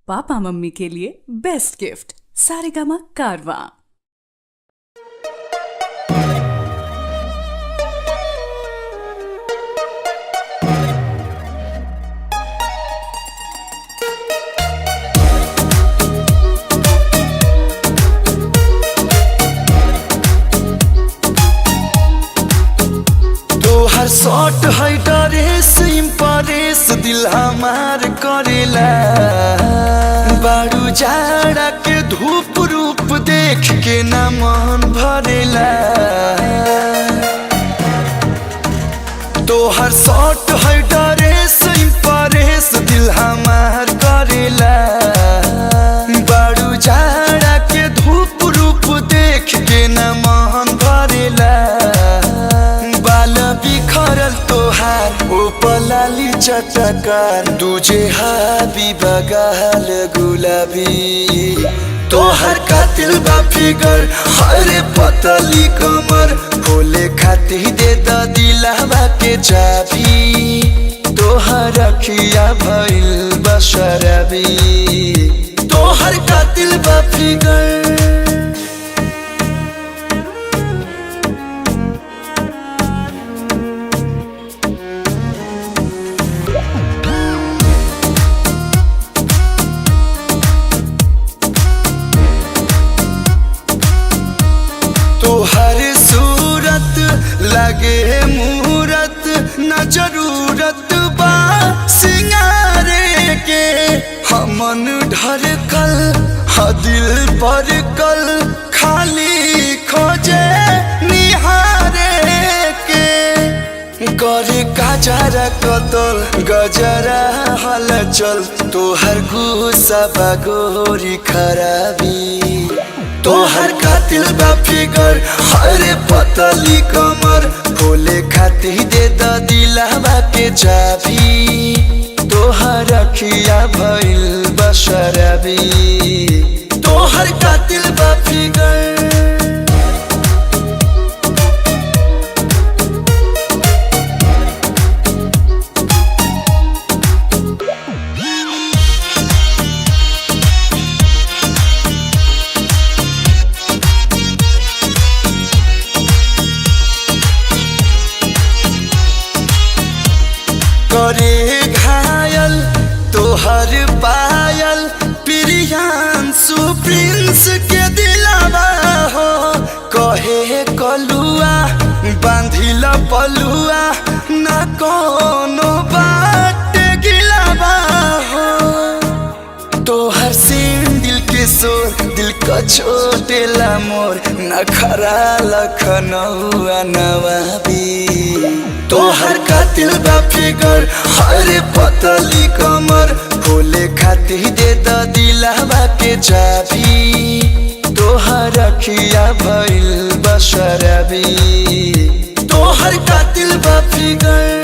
Papa mummy के लिए best gift Saregama कारवां। तोहर शॉट है ड्रेस इम्प्रेस दिल हमार करेला। बारू जाड़ा के धूप रूप देख के न मन भरेला। तोहर शॉट है ड्रेस इम्प्रेस दिल हमार करेला। बारू जाड़ा के धूप रूप देख के न मन भरेला। बिखरल तोहार ओ पलाली चटकार दूजे हाबी बगाल गुलाबी। तोहर कातिल बा फिगर हरे पतली कमर खोले खाती दे द दिलवा के चाबी। तोहर अखिया भइल बा शराबी। तोहर कातिल बा फिगर तोहर सूरत लगे मूरत न जरूरत बा सिंगारे के। हमन ढरकल ह दिल पर कल खाली खोजे निहारे के। करे गजरा कतल गजरा हलचल तोहर गुस्सा बगोरी खराबी। तोहर कातिल बा फिगर हरे पतली कमर खोले खाती दे द दिलवा के चाबी। तोहर अखिया भइल बा शराबी। तोहर कातिल बा फिगर करे घायल तोहर पायल प्रियांशु प्रिंस के दिलावा हो। कहे कलुआ बांधिल पलुआ न कोनो बात गिलावा हो। तोहर सीन दिल के सोर दिल का छोटेला मोर नखरा लखनऊआ नवाबी। तोहर कातिल बा फिगर हरे पतली कमर खोले खाती दे द दिलवा के चाबी। तोहर अखिया भइल बा शराबी। तोहर कातिल बा फिगर